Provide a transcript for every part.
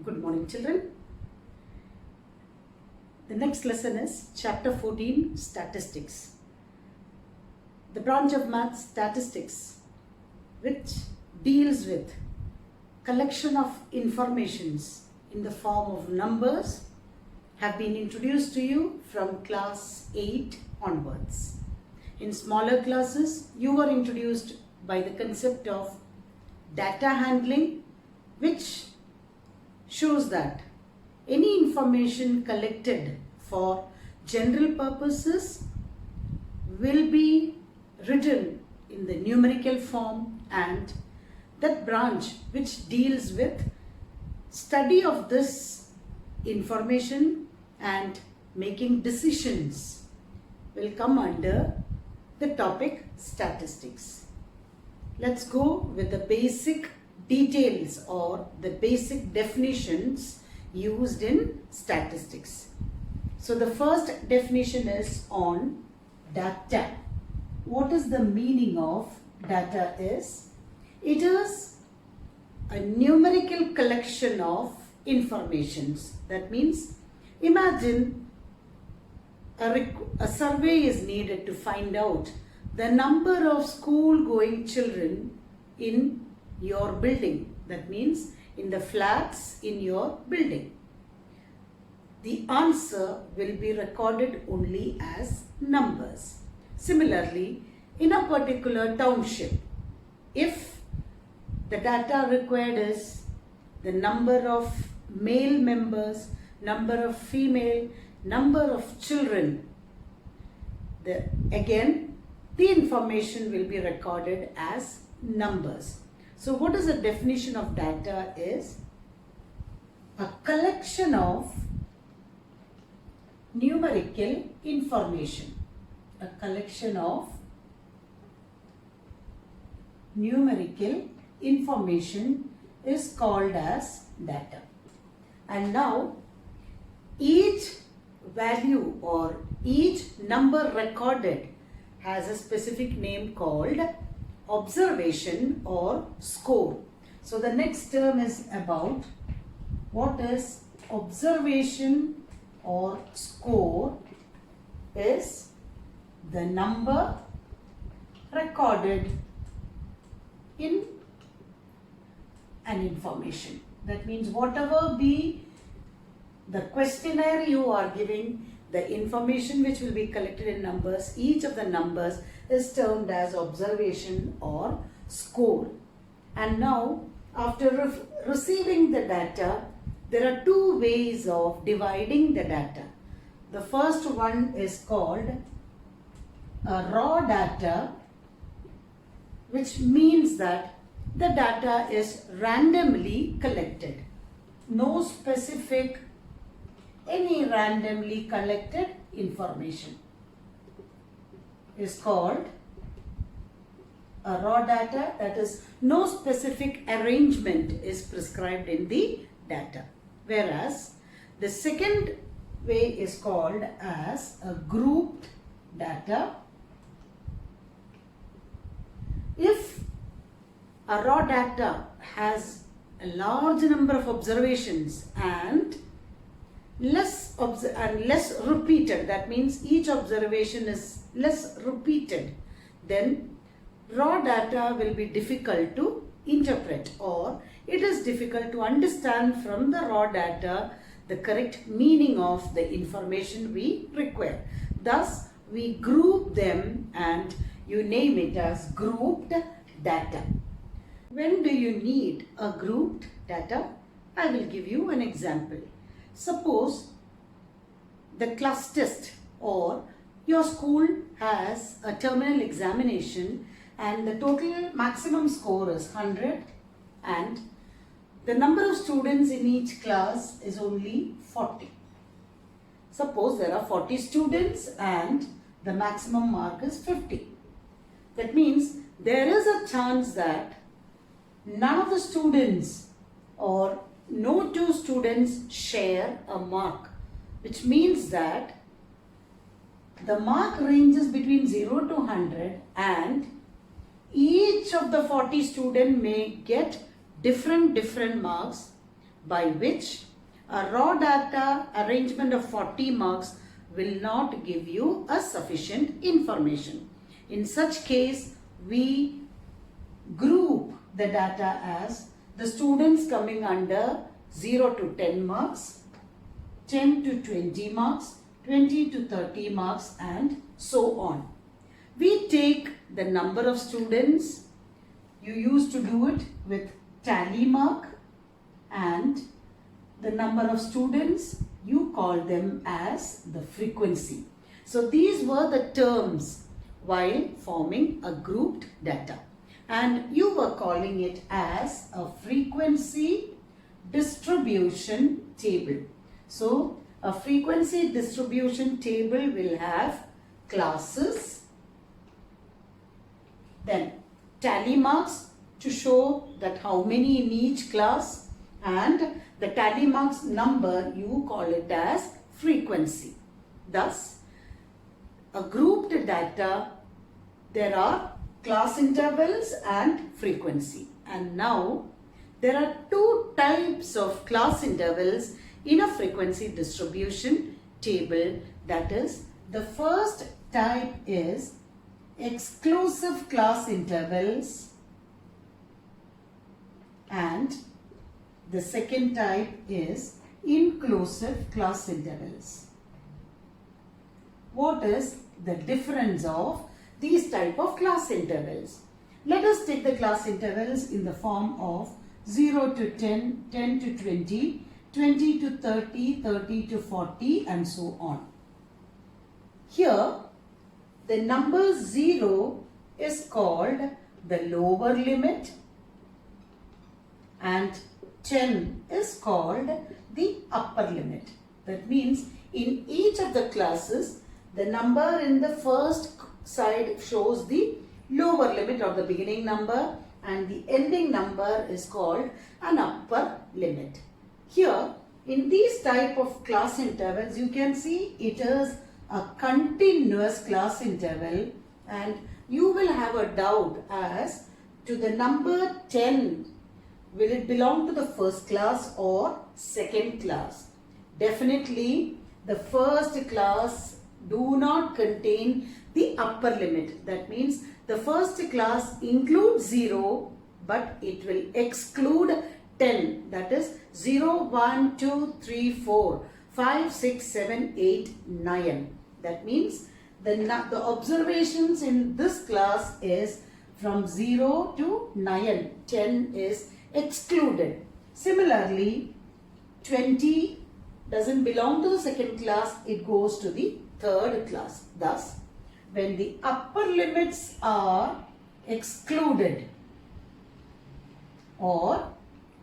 Good morning, children. The next lesson is Chapter 14, Statistics. The branch of maths, statistics, which deals with collection of informations in the form of numbers, have been introduced to you from class 8 onwards. In smaller classes, you were introduced by the concept of data handling, which shows that any information collected for general purposes will be written in the numerical form, and that branch which deals with study of this information and making decisions will come under the topic statistics. Let's go with the basic details or the basic definitions used in statistics. So the first definition is on data. What is the meaning of data is? It is a numerical collection of informations. That means, imagine a survey is needed to find out the number of school going children in your building. That means in the flats in your building. The answer will be recorded only as numbers. Similarly, in a particular township, if the data required is the number of male members, number of female, number of children, again the information will be recorded as numbers. So what is the definition of data is? A collection of numerical information. A collection of numerical information is called as data. And now each value or each number recorded has a specific name called observation or score. So the next term is about what is observation or score is the number recorded in an information. That means whatever be the questionnaire you are giving, the information which will be collected in numbers, each of the numbers is termed as observation or score. And now, after receiving the data, there are two ways of dividing the data. The first one is called a raw data, which means that the data is randomly collected. No specific, any randomly collected information is called a raw data. That is, no specific arrangement is prescribed in the data. Whereas the second way is called as a grouped data. If a raw data has a large number of observations and less repeated, that means each observation is less repeated, then raw data will be difficult to interpret, or it is difficult to understand from the raw data the correct meaning of the information we require. Thus, we group them and you name it as grouped data. When do you need a grouped data? I will give you an example. Suppose the class test or your school has a terminal examination and the total maximum score is 100 and the number of students in each class is only 40. Suppose there are 40 students and the maximum mark is 50. That means there is a chance that none of the students or no two students share a mark, which means that the mark ranges between 0 to 100 and each of the 40 students may get different marks by which a raw data arrangement of 40 marks will not give you a sufficient information. In such case, we group the data as the students coming under 0 to 10 marks, 10 to 20 marks, 20 to 30 marks, and so on. We take the number of students. You used to do it with tally mark, and the number of students, you call them as the frequency. So these were the terms while forming a grouped data, and you were calling it as a frequency distribution table. So a frequency distribution table will have classes, then tally marks to show that how many in each class, and the tally marks number, you call it as frequency. Thus, a grouped data, there are class intervals and frequency. And now, there are two types of class intervals in a frequency distribution table. That is, the first type is exclusive class intervals, and the second type is inclusive class intervals. What is the difference of these type of class intervals? Let us take the class intervals in the form of 0 to 10, 10 to 20, 20 to 30, 30 to 40, and so on. Here, the number 0 is called the lower limit, and 10 is called the upper limit. That means in each of the classes, the number in the first side shows the lower limit or the beginning number, and the ending number is called an upper limit. Here, in these type of class intervals, you can see it is a continuous class interval, and you will have a doubt as to the number 10. Will it belong to the first class or second class? Definitely, the first class do not contain the upper limit. That means the first class includes 0, but it will exclude 10. That is 0, 1, 2, 3, 4, 5, 6, 7, 8, 9. That means the observations in this class is from 0 to 9. 10 is excluded. Similarly, 20 doesn't belong to the second class, it goes to the third class. Thus, when the upper limits are excluded, or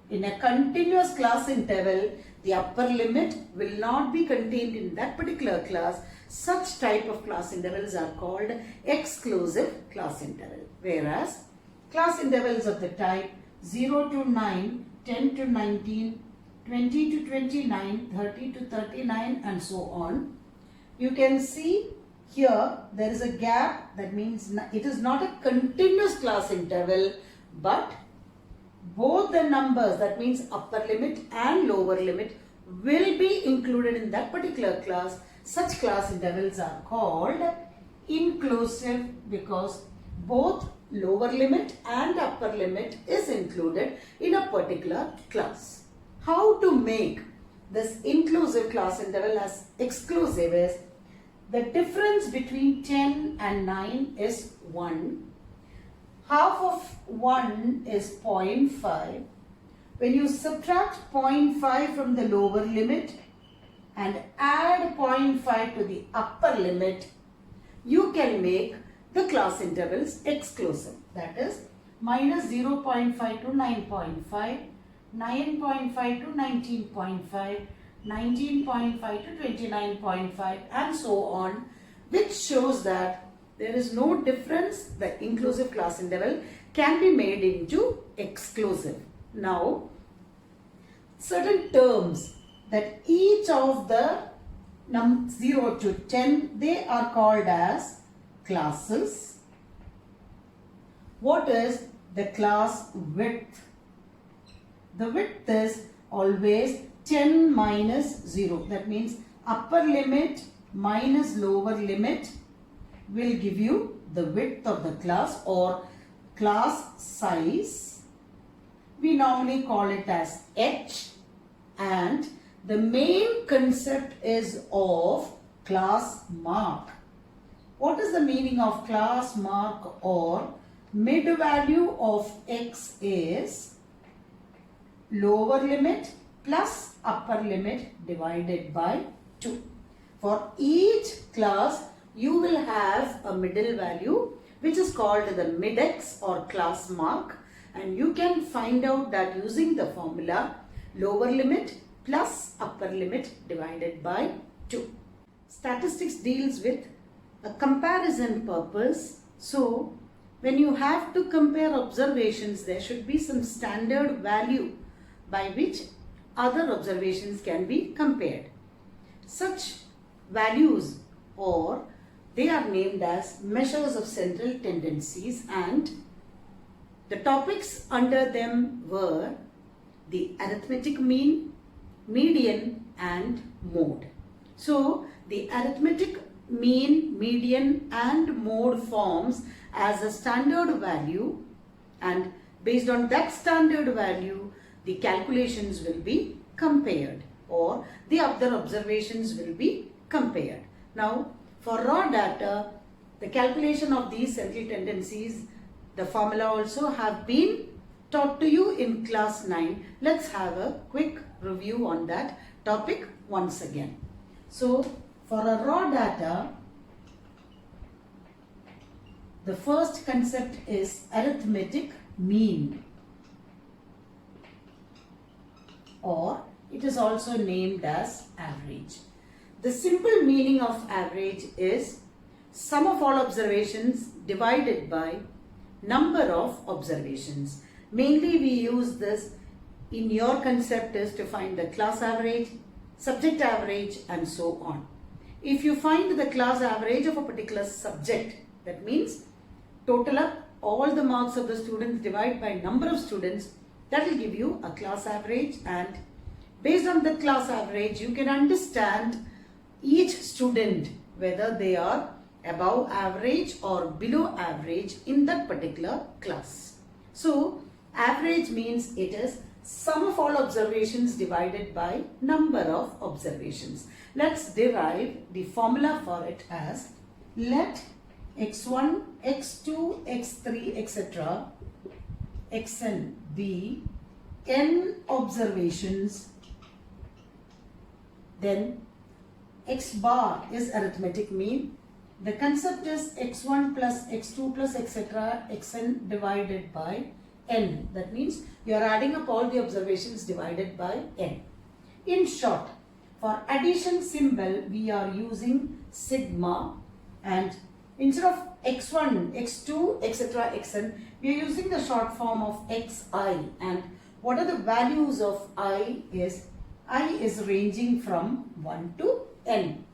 in a continuous class interval, the upper limit will not be contained in that particular class, such type of class intervals are called exclusive class interval. Whereas, class intervals of the type 0 to 9, 10 to 19, 20 to 29, 30 to 39, and so on. You can see here there is a gap. That means it is not a continuous class interval, but both the numbers, that means upper limit and lower limit, will be included in that particular class. Such class intervals are called inclusive because both lower limit and upper limit is included in a particular class. How to make this inclusive class interval as exclusive is the difference between 10 and 9 is 1. Half of 1 is 0.5. When you subtract 0.5 from the lower limit and add 0.5 to the upper limit, you can make the class intervals exclusive. That is minus 0.5 to 9.5, 9.5 to 19.5, 19.5 to 29.5, and so on, which shows that there is no difference. The inclusive class interval can be made into exclusive. Now, certain terms that each of the 0 to 10, they are called as classes. What is the class width? The width is always 10 minus 0. That means upper limit minus lower limit will give you the width of the class or class size. We normally call it as H, and the main concept is of class mark. What is the meaning of class mark or mid value of X is lower limit plus upper limit divided by 2. For each class you will have a middle value which is called the mid X or class mark, and you can find out that using the formula lower limit plus upper limit divided by 2. Statistics deals with a comparison purpose. So when you have to compare observations, there should be some standard value by which other observations can be compared. Such values, or they are named as measures of central tendencies, and the topics under them were the arithmetic mean, median and mode. So the arithmetic mean, median and mode forms as a standard value, and based on that standard value the calculations will be compared, or the other observations will be compared. Now for raw data, the calculation of these central tendencies, the formula also have been taught to you in class 9. Let's have a quick review on that topic once again. So for a raw data, the first concept is arithmetic mean, or it is also named as average. The simple meaning of average is sum of all observations divided by number of observations. Mainly we use this in your concept is to find the class average, subject average and so on. If you find the class average of a particular subject, that means total up all the marks of the students, divide by number of students, that will give you a class average, and based on the class average you can understand each student whether they are above average or below average in that particular class. So average means it is sum of all observations divided by number of observations. Let's derive the formula for it as let x1, x2, x3, etc. xn be n observations, then x bar is arithmetic mean. The concept is x1 plus x2 plus etc. xn divided by n. That means you are adding up all the observations divided by n. In short, for addition symbol we are using sigma, and instead of x1, x2, etc. xn, we are using the short form of xi, and what are the values of I is ranging from 1 to n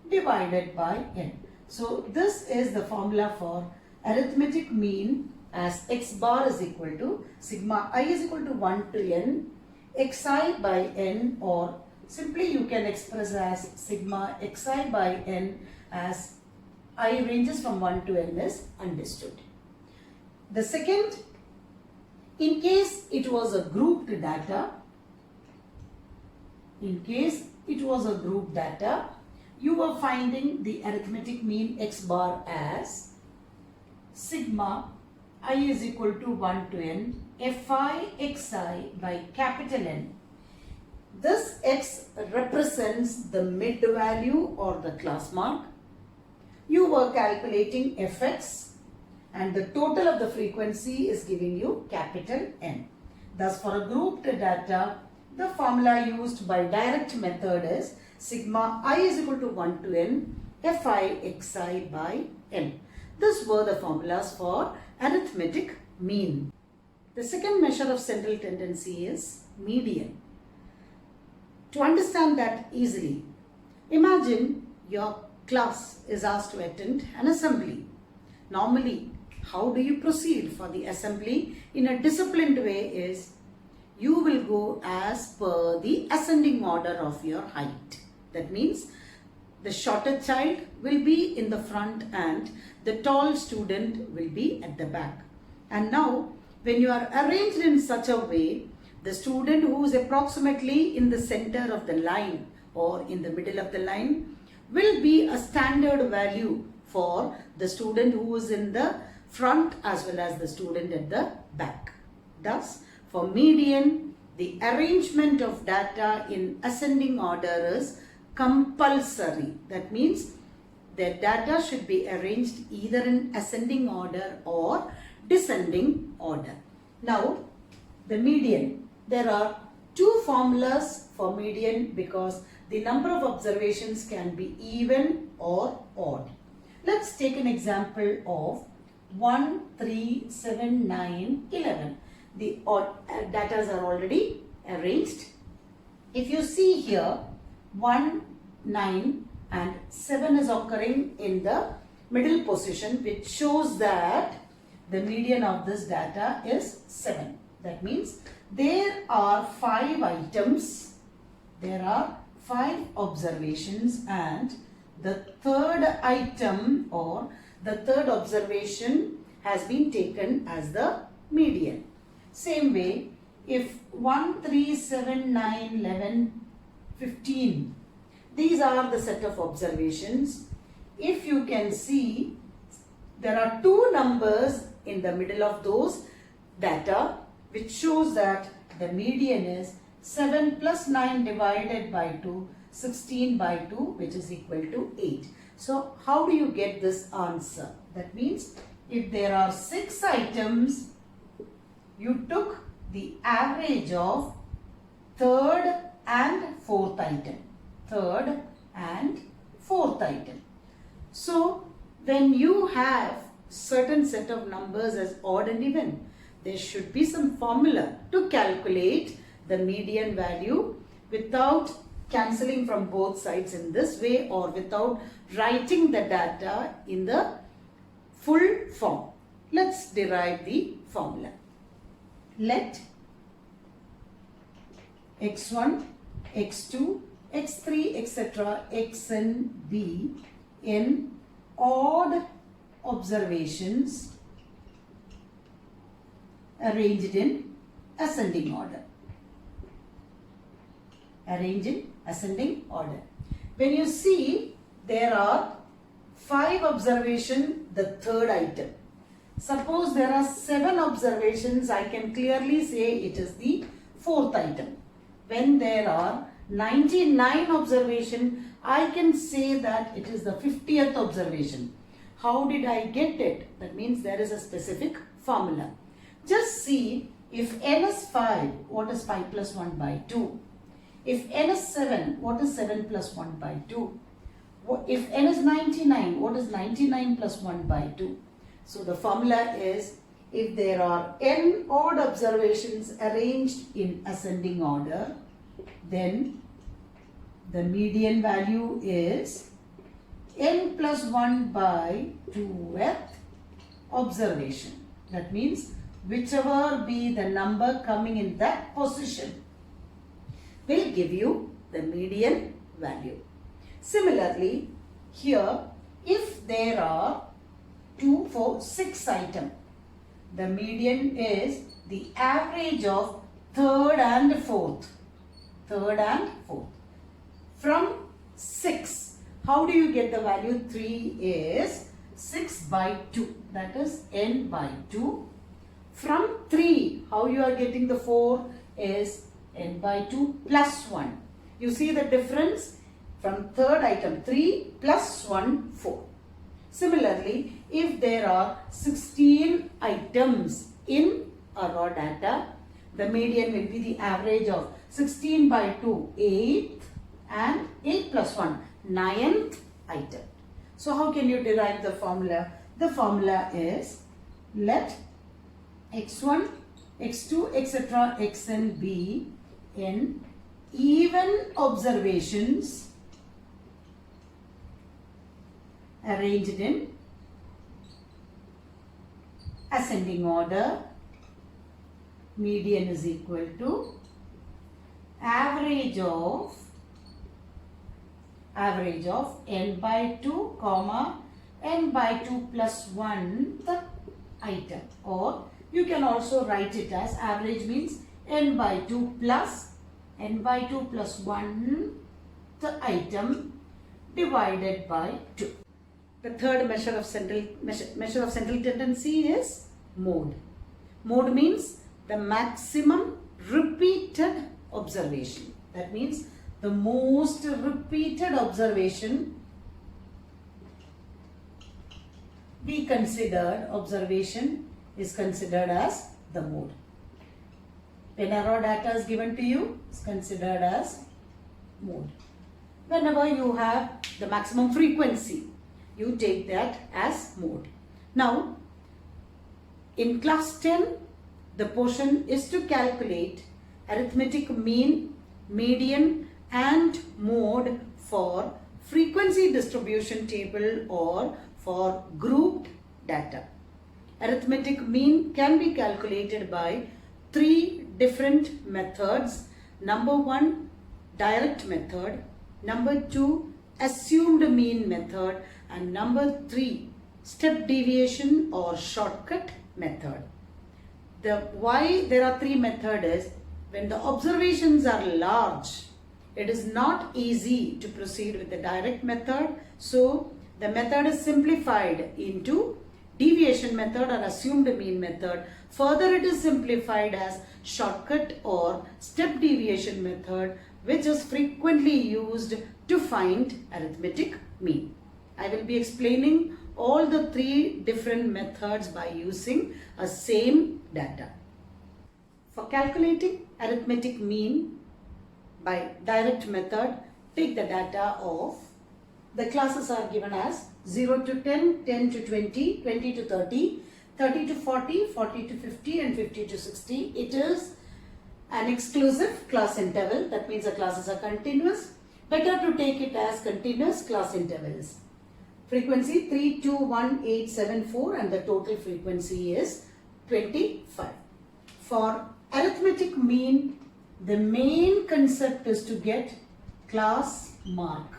divided by n. So this is the formula for arithmetic mean as x bar is equal to sigma I is equal to 1 to n xi by n, or simply you can express as sigma xi by n as I ranges from 1 to n is understood. The second, in case it was a grouped data, you were finding the arithmetic mean x bar as sigma I is equal to 1 to n fi xi by capital N. This x represents the mid value or the class mark. You were calculating fx and the total of the frequency is giving you capital N. Thus for a grouped data, the formula used by direct method is sigma I is equal to 1 to n fi xi by n. These were the formulas for arithmetic mean. The second measure of central tendency is median. To understand that easily, imagine your class is asked to attend an assembly. Normally, how do you proceed for the assembly in a disciplined way is you will go as per the ascending order of your height. That means the shorter child will be in the front and the tall student will be at the back. And now when you are arranged in such a way, the student who is approximately in the center of the line or in the middle of the line will be a standard value for the student who is in the front as well as the student at the back. Thus, for median, the arrangement of data in ascending order is compulsory. That means their data should be arranged either in ascending order or descending order. Now, the median. There are two formulas for median because the number of observations can be even or odd. Let's take an example of 1, 3, 7, 9, 11. The data are already arranged. If you see here, 1, 9 and 7 is occurring in the middle position, which shows that the median of this data is 7. That means there are 5 items, there are 5 observations, and the third item or the third observation has been taken as the median. Same way, if 1, 3, 7, 9, 11, 15, these are the set of observations. If you can see, there are 2 numbers in the middle of those data, which shows that the median is 7 plus 9 divided by 2, 16 by 2, which is equal to 8. So, how do you get this answer? That means, if there are 6 items, you took the average of third and fourth item. Third and fourth item. So, when you have certain set of numbers as odd and even, there should be some formula to calculate the median value without cancelling from both sides in this way or without writing the data in the full form. Let's derive the formula. Let x1, x2, x3, etc. xn be in odd observations arranged in ascending order. Arranged in ascending order. When you see, there are 5 observations, the third item. Suppose there are 7 observations, I can clearly say it is the fourth item. When there are 99 observations, I can say that it is the 50th observation. How did I get it? That means there is a specific formula. Just see, if n is 5, what is 5 plus 1 by 2? If n is 7, what is 7 plus 1 by 2? If n is 99, what is 99 plus 1 by 2? So the formula is, if there are n odd observations arranged in ascending order, then the median value is n plus 1 by 2th observation. That means whichever be the number coming in that position will give you the median value. Similarly, here if there are 2, 4, 6 items, the median is the average of third and fourth. Third and fourth. From 6, how do you get the value? 3 is 6 by 2, that is n by 2. From 3, how you are getting the 4 is n by 2 plus 1. You see the difference? From third item, 3 plus 1, 4. Similarly, if there are 16 items in a raw data, the median will be the average of 16 by 2, 8, and 8 plus 1, 9th item. So how can you derive the formula? The formula is, let x1, x2, etc. xn be in even observations arranged in ascending order, median is equal to average of n by 2 comma n by 2 plus 1 the item, or you can also write it as average means n by 2 plus 1 the item divided by 2. The third measure of central tendency is mode. Mode means the maximum repeated observation. That means the most repeated observation is considered as the mode. When a raw data is given to you, it's considered as mode. Whenever you have the maximum frequency, you take that as mode. Now, in class 10, the portion is to calculate arithmetic mean, median and mode for frequency distribution table or for grouped data. Arithmetic mean can be calculated by 3 different methods. Number 1, direct method. Number 2, assumed mean method. And number 3, step deviation or shortcut method. Why there are 3 methods is when the observations are large, it is not easy to proceed with the direct method. So the method is simplified into deviation method or assumed mean method. Further, it is simplified as shortcut or step deviation method, which is frequently used to find arithmetic mean. I will be explaining all the 3 different methods by using a same data. For calculating arithmetic mean by direct method, take the data of the classes are given as 0 to 10, 10 to 20, 20 to 30, 30 to 40, 40 to 50 and 50 to 60. It is an exclusive class interval. That means the classes are continuous. Better to take it as continuous class intervals. Frequency 321874 and the total frequency is 25. For arithmetic mean, the main concept is to get class mark.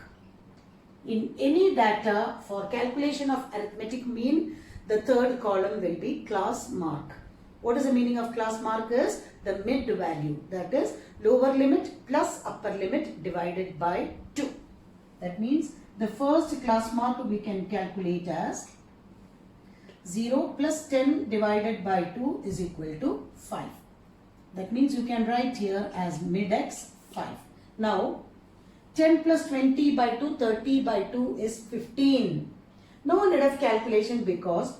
In any data for calculation of arithmetic mean, the third column will be class mark. What is the meaning of class mark is the mid value, that is lower limit plus upper limit divided by 2. That means the first class mark we can calculate as 0 plus 10 divided by 2 is equal to 5. That means you can write here as mid x 5. Now 10 plus 20 by 2, 30 by 2 is 15. No need of calculation because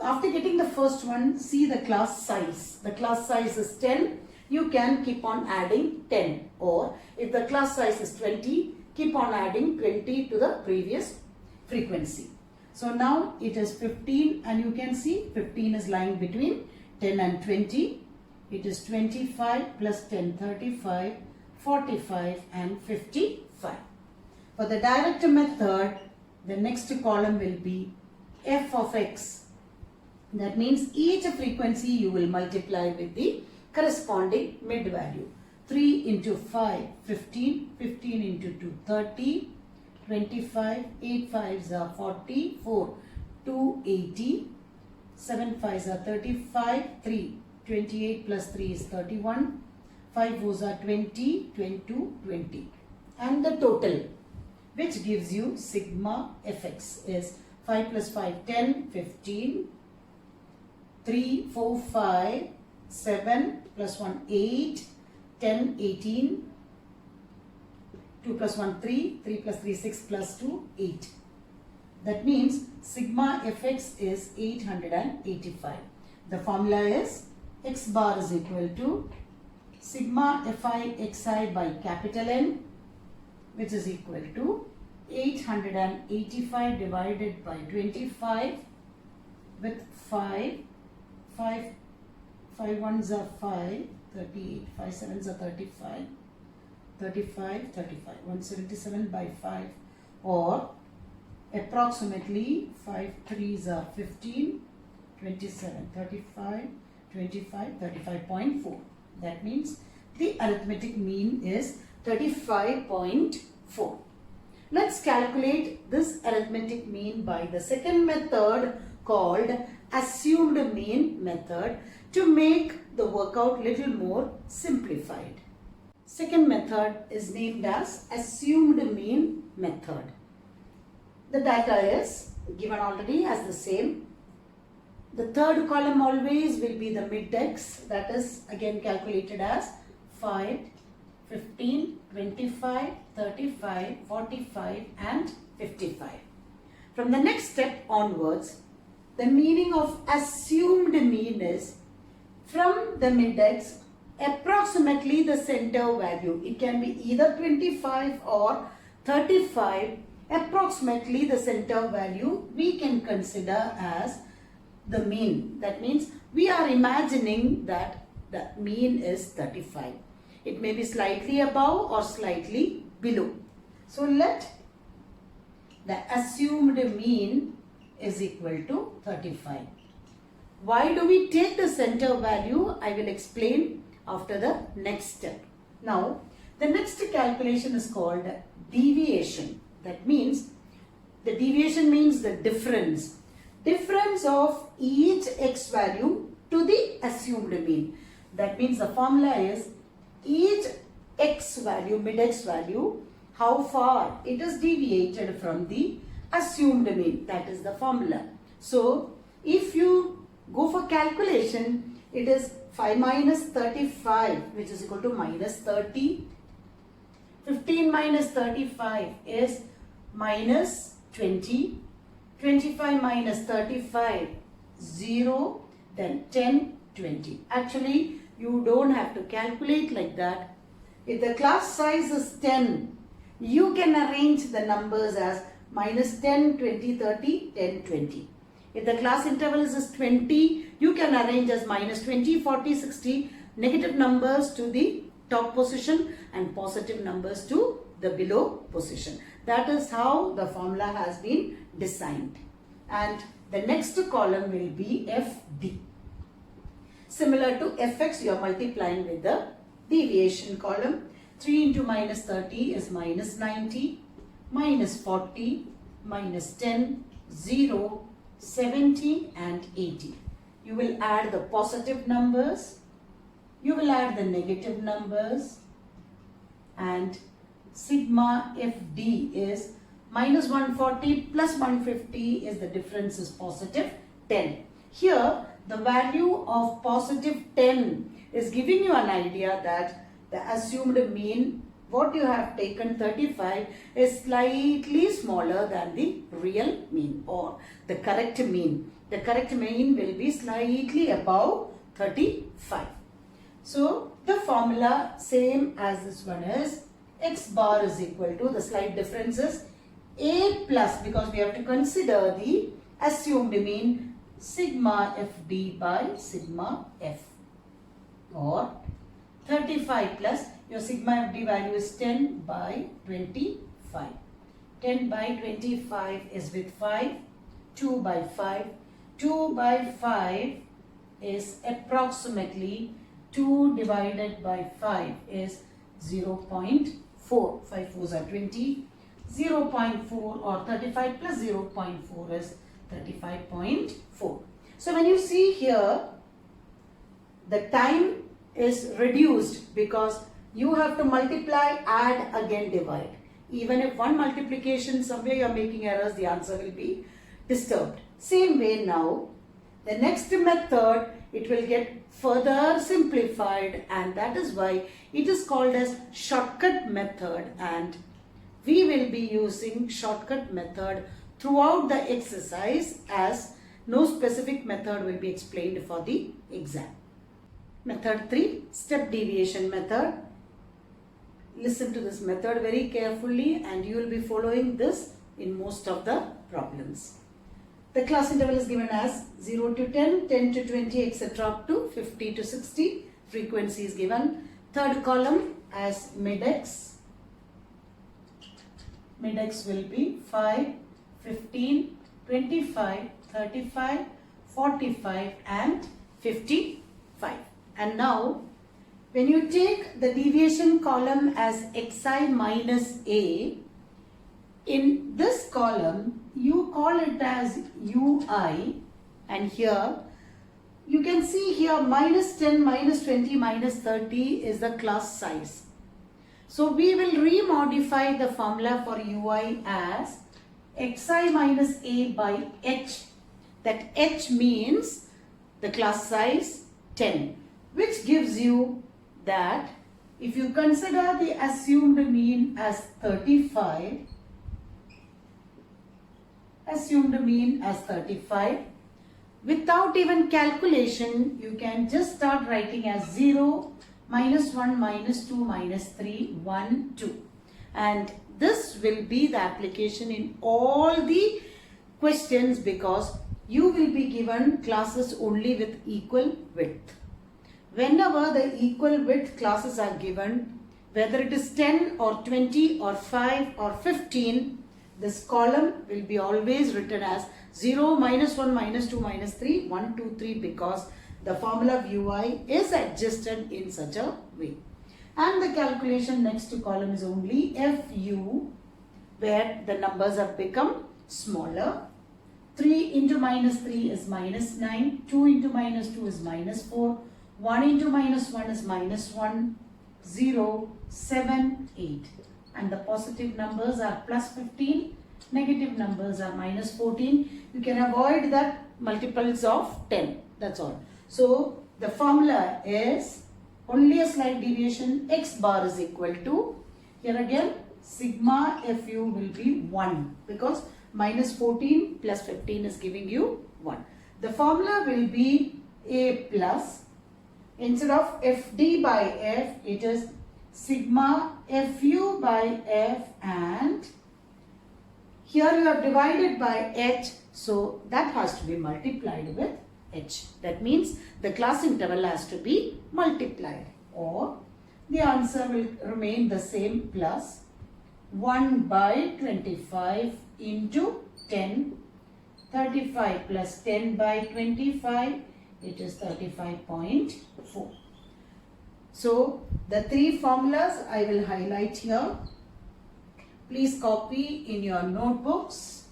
after getting the first one, see the class size. The class size is 10. You can keep on adding 10. Or if the class size is 20, keep on adding 20 to the previous frequency. So now it is 15 and you can see 15 is lying between 10 and 20. It is 25 plus 10, 35, 45 and 55. For the direct method, the next column will be f of x. That means each frequency you will multiply with the corresponding mid value. 3 into 5, 15, 15 into 2, 30, 25, 8 5s are 40, 4, 2, 80, 7 5s are 35, 3, 28 plus 3 is 31, 5 4s are 20, 22, 20. And the total, which gives you sigma fx is 5 plus 5, 10, 15, 3, 4, 5, 7 plus 1, 8, 10, 18, 2 plus 1, 3, 3 plus 3, 6 plus 2, 8. That means sigma fx is 885. The formula is x bar is equal to sigma fi xi by capital N, which is equal to 885 divided by 25 with 5 ones are 5, 38, 5 sevens are 35, 35, 35, 177 by 5, or approximately 5 threes are 15, 27, 35, 25, 35.4. That means the arithmetic mean is 35.4. Let's calculate this arithmetic mean by the second method called assumed mean method to make the workout little more simplified. Second method is named as assumed mean method. The data is given already as the same. The third column always will be the mid-x, that is again calculated as 5, 15, 25, 35, 45 and 55. From the next step onwards, the meaning of assumed mean is from the mid-x approximately the center value. It can be either 25 or 35. Approximately the center value we can consider as the mean. That means we are imagining that the mean is 35. It may be slightly above or slightly below. So let the assumed mean is equal to 35. Why do we take the center value? I will explain after the next step. Now, the next calculation is called deviation. That means the deviation means the difference of each x value to the assumed mean. That means the formula is each x value, mid-x value, how far it is deviated from the assumed mean. That is the formula. So, if you go for calculation, it is 5 minus 35, which is equal to minus 30. 15 minus 35 is minus 20. 25 minus 35, 0, then 10, 20. Actually, you don't have to calculate like that. If the class size is 10, you can arrange the numbers as minus 10, 20, 30, 10, 20. If the class interval is 20, you can arrange as minus 20, 40, 60, negative numbers to the top position and positive numbers to the below position. That is how the formula has been designed. And the next column will be FD. Similar to Fx, you are multiplying with the deviation column. 3 into minus 30 is minus 90, minus 40, minus 10, 0, 70 and 80. You will add the positive numbers, you will add the negative numbers, and sigma FD is minus 140 plus 150 is the difference is positive 10. Here the value of positive 10 is giving you an idea that the assumed mean, what you have taken 35, is slightly smaller than the real mean or the correct mean. The correct mean will be slightly above 35. So the formula same as this one is x bar is equal to, the slight difference is a plus, because we have to consider the assumed mean, sigma FD by sigma F, or 35 plus your sigma FD value is 10 by 25. 10 by 25 is with 5, 2 by 5. 2 by 5 is approximately 2 divided by 5 is 0.4. 5 4s are 20. 0.4 or 35 plus 0.4 is 35.4. So when you see here, the time is reduced because you have to multiply, add, again divide. Even if one multiplication somewhere you are making errors, the answer will be disturbed. Same way now, the next method, it will get further simplified, and that is why it is called as shortcut method, and we will be using shortcut method throughout the exercise, as no specific method will be explained for the exam. Method 3, step deviation method. Listen to this method very carefully and you will be following this in most of the problems. The class interval is given as 0 to 10, 10 to 20, etc. up to 50 to 60. Frequency is given. Third column as mid-x. Mid-x will be 5, 15, 25, 35, 45 and 55. 5. And now when you take the deviation column as xi minus a, in this column you call it as ui, and here you can see here minus 10, minus 20, minus 30 is the class size. So we will remodify the formula for ui as xi minus a by h. That h means the class size 10, which gives you that if you consider the assumed mean as 35, without even calculation, you can just start writing as 0, minus 1, minus 2, minus 3, 1, 2. And this will be the application in all the questions, because you will be given classes only with equal width. Whenever the equal width classes are given, whether it is 10 or 20 or 5 or 15, this column will be always written as 0, minus 1, minus 2, minus 3, 1, 2, 3, because the formula of ui is adjusted in such a way. And the calculation next to column is only fu, where the numbers have become smaller. 3 into minus 3 is minus 9, 2 into minus 2 is minus 4, 1 into minus 1 is minus 1, 0, 7, 8. And the positive numbers are plus 15, negative numbers are minus 14. You can avoid that multiples of 10, that's all. So the formula is only a slight deviation, x bar is equal to, here again sigma fu will be 1, because minus 14 plus 15 is giving you 1. The formula will be a plus, instead of fd by f, it is sigma fu by f, and here you have divided by h, so that has to be multiplied with h. That means the class interval has to be multiplied, or the answer will remain the same, plus 1 by 25 into 10, 35 plus 10 by 25, it is 35.4. So the three formulas I will highlight here. Please copy in your notebooks.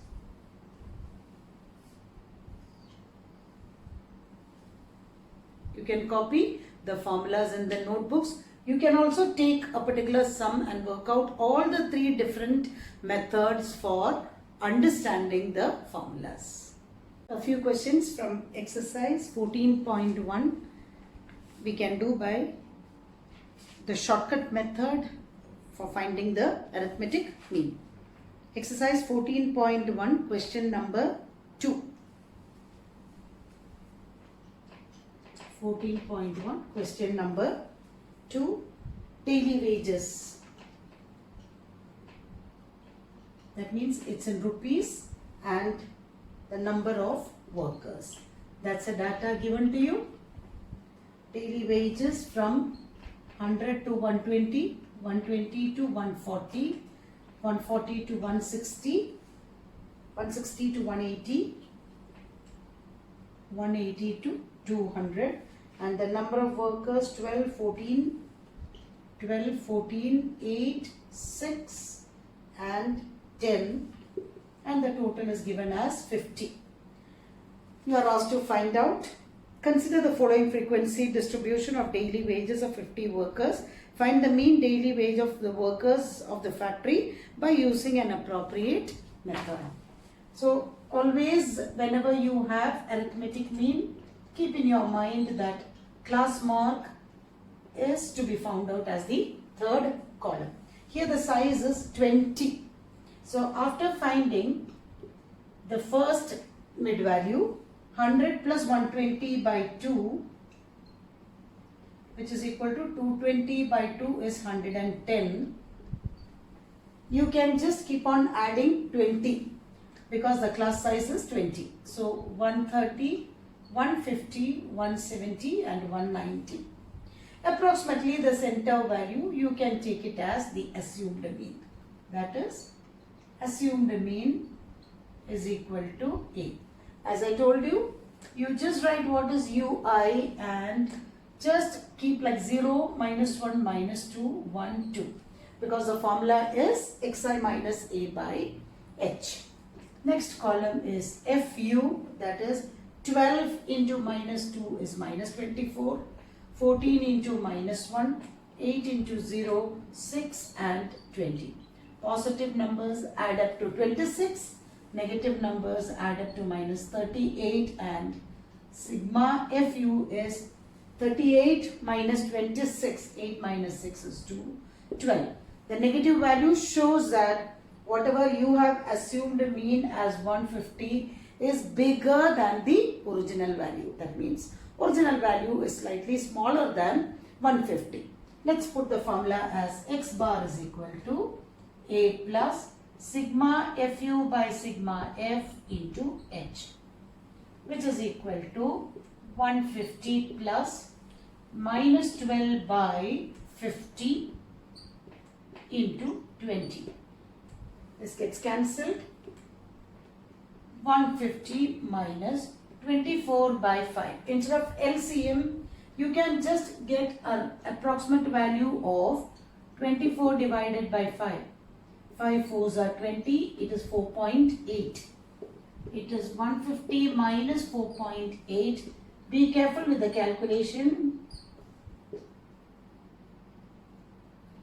You can copy the formulas in the notebooks. You can also take a particular sum and work out all the three different methods for understanding the formulas. A few questions from exercise 14.1 we can do by the shortcut method for finding the arithmetic mean. Exercise 14.1, question number 2. 14.1, question number 2, daily wages. That means it's in rupees and the number of workers. That's the data given to you. Daily wages from 100 to 120, 120 to 140, 140 to 160, 160 to 180, 180 to 200, and the number of workers 12, 14, 8, 6 and 10, and the total is given as 50. You are asked to find out. Consider the following frequency distribution of daily wages of 50 workers. Find the mean daily wage of the workers of the factory by using an appropriate method. So always whenever you have arithmetic mean, keep in your mind that class mark is to be found out as the third column. Here the size is 20. So after finding the first mid value, 100 plus 120 by 2, which is equal to 220 by 2 is 110. You can just keep on adding 20 because the class size is 20. So 130, 150, 170 and 190. Approximately the center value, you can take it as the assumed mean. That is, assumed mean is equal to A. As I told you, you just write what is UI and just keep like 0, -1, -2, 1, 2. Because the formula is xi minus a by h. Next column is fu, that is 12 into -2 is -24, 14 into -1, 8 into 0, 6 and 20. Positive numbers add up to 26, negative numbers add up to -38, and sigma fu is 38 minus 26, 8 minus 6 is 2, 12. The negative value shows that whatever you have assumed mean as 150 is bigger than the original value. That means original value is slightly smaller than 150. Let's put the formula as x bar is equal to a plus sigma fu by sigma f into h, which is equal to 150 plus minus 12 by 50 into 20. This gets cancelled. 150 minus 24 by 5. Instead of LCM, you can just get an approximate value of 24 divided by 5. 5 fours are 20. It is 4.8. It is 150 minus 4.8. Be careful with the calculation.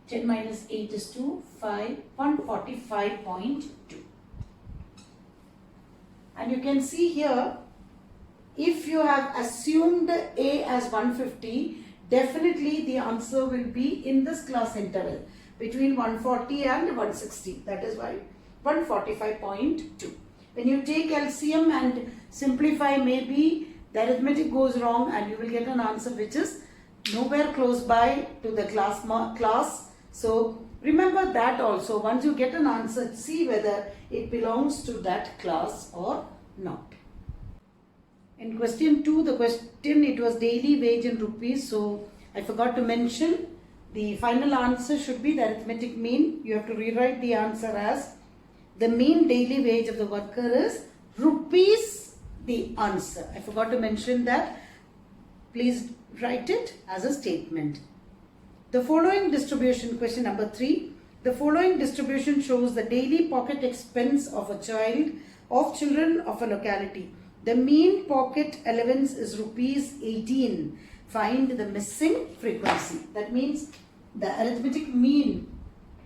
10 minus 8 is 2, 5, 145.2. And you can see here, if you have assumed A as 150, definitely the answer will be in this class interval between 140 and 160. That is why 145.2. When you take LCM and simplify, maybe the arithmetic goes wrong and you will get an answer which is nowhere close by to the class. So remember that also. Once you get an answer, see whether it belongs to that class or not. In question 2, the question, it was daily wage in rupees. So I forgot to mention, the final answer should be the arithmetic mean. You have to rewrite the answer as the mean daily wage of the worker is rupees, the answer. I forgot to mention that. Please write it as a statement. The following distribution, question number 3. The following distribution shows the daily pocket expense of children of a locality. The mean pocket allowance is rupees 18. Find the missing frequency. That means the arithmetic mean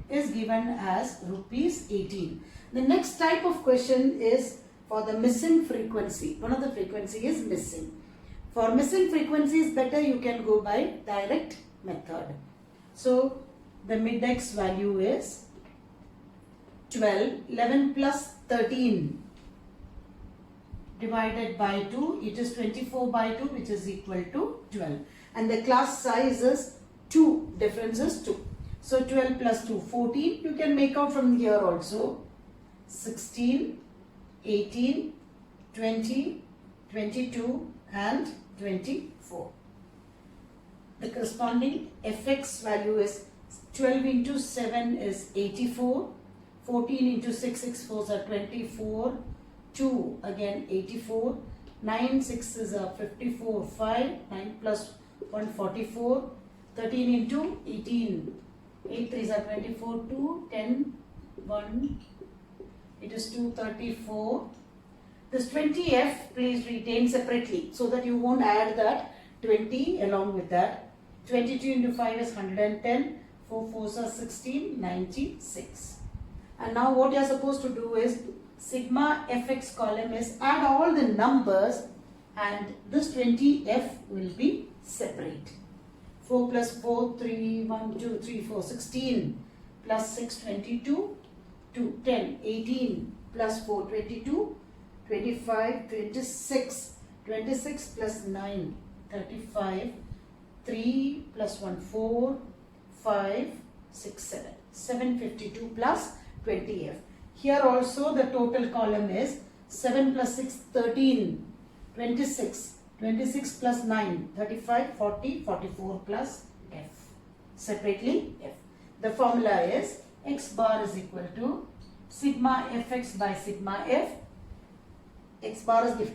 is given as rupees 18. The next type of question is for the missing frequency. One of the frequency is missing. For missing frequencies, better you can go by direct method. So the mid-x value is 12. 11 plus 13 divided by 2, it is 24 by 2, which is equal to 12. And the class size is 2, difference is 2. So 12 plus 2, 14. You can make out from here also. 16, 18, 20, 22 and 24. The corresponding fx value is 12 into 7 is 84. 14 into 6, 6 4s are 24. 2 again 84. 9 6s are 54. 5, 9 plus 1 44. 13 into 18. 8 3s are 24. 2, 10, 1. It is 234. This 20f please retain separately so that you won't add that 20 along with that. 22 into 5 is 110. 4 4s are 16, 96. And now what you are supposed to do is sigma fx column is add all the numbers and this 20f will be separate. 4 plus 4, 3, 1, 2, 3, 4, 16 plus 6, 22, 2, 10, 18 plus 4, 22, 25, 26, 26 plus 9, 35, 3 plus 1, 4, 5, 6, 7, 752 plus 20f. Here also the total column is 7 plus 6, 13, 26, 26 plus 9, 35, 40, 44 plus f. Separately f. The formula is x bar is equal to sigma fx by sigma f. X bar is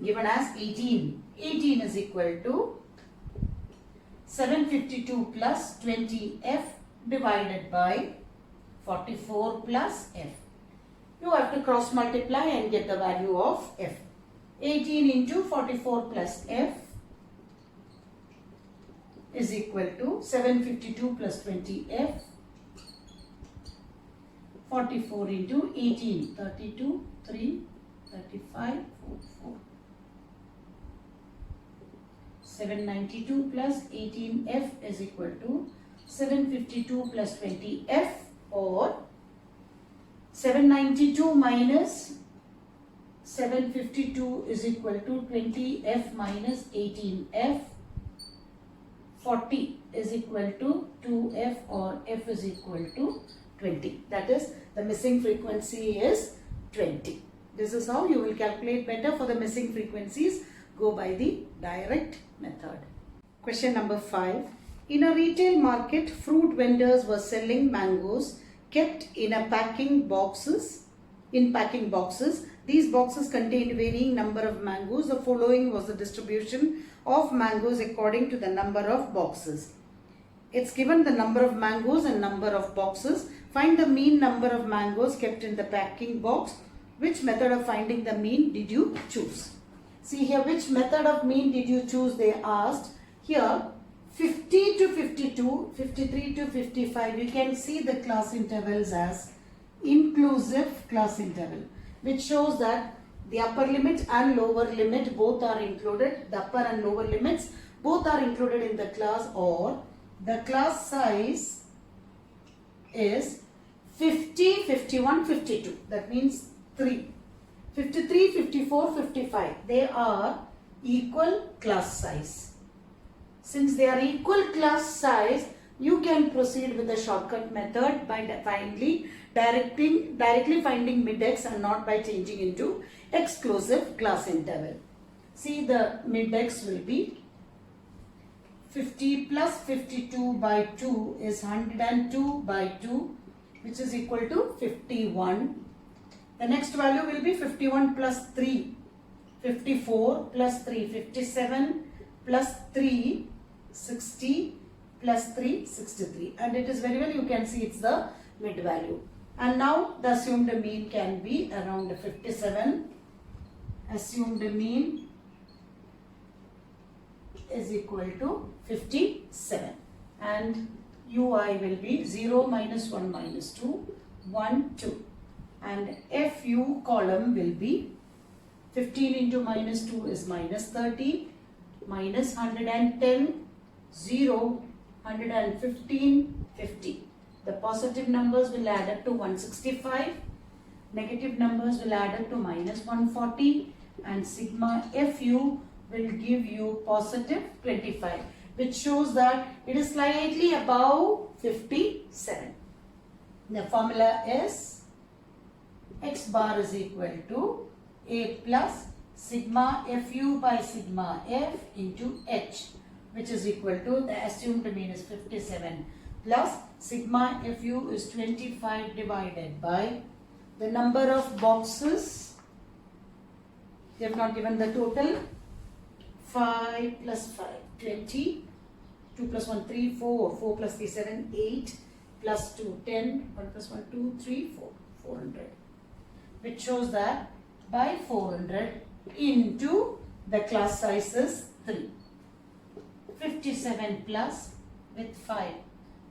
given as 18. 18 is equal to 752 plus 20F divided by 44 plus F. You have to cross multiply and get the value of F. 18 into 44 plus F is equal to 752 plus 20F. 44 into 18, 32, 3, 35, 4, 4. 792 plus 18F is equal to 752 plus 20F, or 792 minus 752 is equal to 20F minus 18F. 40 is equal to 2F, or F is equal to 20. That is, the missing frequency is 20. This is how you will calculate better for the missing frequencies. Go by the direct method. Question number 5. In a retail market, fruit vendors were selling mangoes kept in packing boxes. These boxes contained varying number of mangoes. The following was the distribution of mangoes according to the number of boxes. It's given the number of mangoes and number of boxes. Find the mean number of mangoes kept in the packing box. Which method of finding the mean did you choose? See here, which method of mean did you choose, they asked. Here, 50 to 52, 53 to 55, you can see the class intervals as inclusive class interval, which shows that the upper limit and lower limit both are included. The upper and lower limits both are included in the class, or the class size is 50, 51, 52. That means 3. 53, 54, 55. They are equal class size. Since they are equal class size, you can proceed with the shortcut method by directly finding mid-x and not by changing into exclusive class interval. See, the mid-x will be 50 plus 52 by 2 is 102 by 2, which is equal to 51. The next value will be 51 plus 3, 54 plus 3, 57 plus 3, 60 plus 3, 63. And it is very well, you can see it's the mid value. And now the assumed mean can be around 57. Assumed mean is equal to 57. And UI will be 0 minus 1 minus 2, 1, 2. And FU column will be 15 into minus 2 is minus 30, minus 110, 0, 115, 50. The positive numbers will add up to 165, negative numbers will add up to minus 140, and sigma FU will give you positive 25, which shows that it is slightly above 57. The formula is x bar is equal to A plus sigma FU by sigma F into H, which is equal to, the assumed mean is 57, plus sigma FU is 25 divided by the number of boxes. They have not given the total. 5 plus 5, 20. 2 plus 1, 3, 4. 4 plus 3, 7, 8. Plus 2, 10. 1 plus 1, 2, 3, 4. 400. Which shows that by 400 into the class size is 3. 57 plus with 5.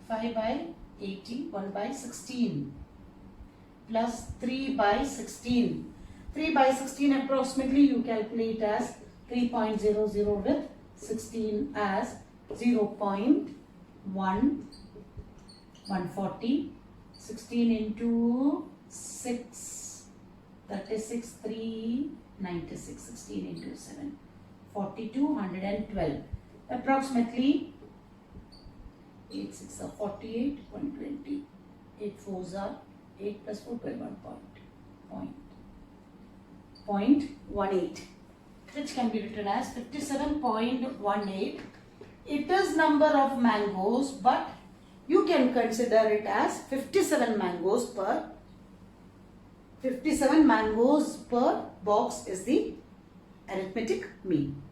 5 by 80, 1 by 16. Plus 3 by 16. 3 by 16 approximately you calculate as 3.00 with 16 as 0.1, 140. 16 into 6, 36, 3, 96. 16 into 7, 42, 112. Approximately 8 6 are 48, 120. 8 4s are 8 plus 4, 12, 0.18, which can be written as 57.18. It is number of mangoes, but you can consider it as 57 mangoes per box is the arithmetic mean.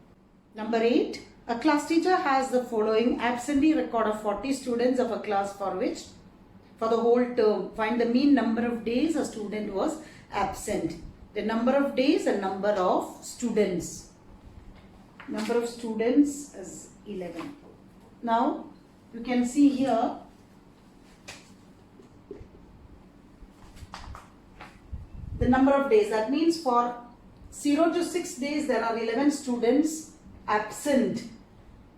Number 8. A class teacher has the following absentee record of 40 students of a class for the whole term. Find the mean number of days a student was absent. The number of days and number of students. Number of students is 11. Now you can see here the number of days. That means for 0 to 6 days there are 11 students absent.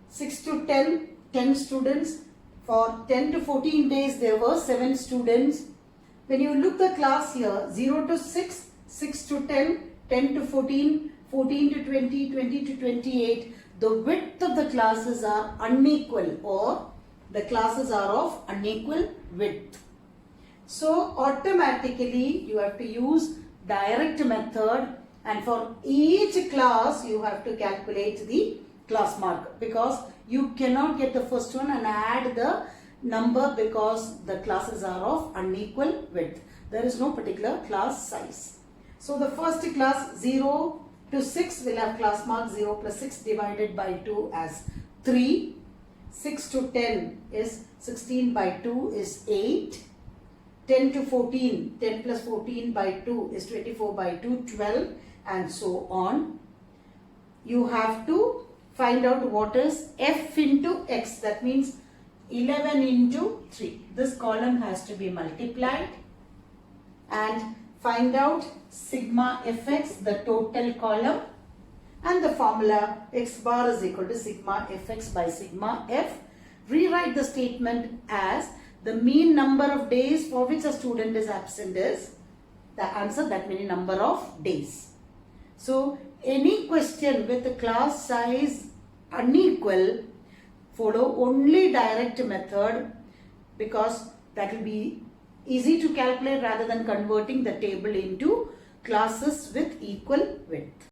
6 to 10, 10 students. For 10 to 14 days there were 7 students. When you look the class here, 0 to 6, 6 to 10, 10 to 14, 14 to 20, 20 to 28, the width of the classes are unequal, or the classes are of unequal width. So automatically you have to use direct method, and for each class you have to calculate the class mark, because you cannot get the first one and add the number because the classes are of unequal width. There is no particular class size. So the first class 0 to 6 will have class mark 0 plus 6 divided by 2 as 3. 6 to 10 is 16 by 2 is 8. 10 to 14, 10 plus 14 by 2 is 24 by 2, 12, and so on. You have to find out what is f into x. That means 11 into 3. This column has to be multiplied, and find out sigma fx, the total column, and the formula x bar is equal to sigma fx by sigma f. Rewrite the statement as the mean number of days for which a student is absent is the answer, that many number of days. So any question with a class size unequal, follow only direct method, because that will be easy to calculate rather than converting the table into classes with equal width.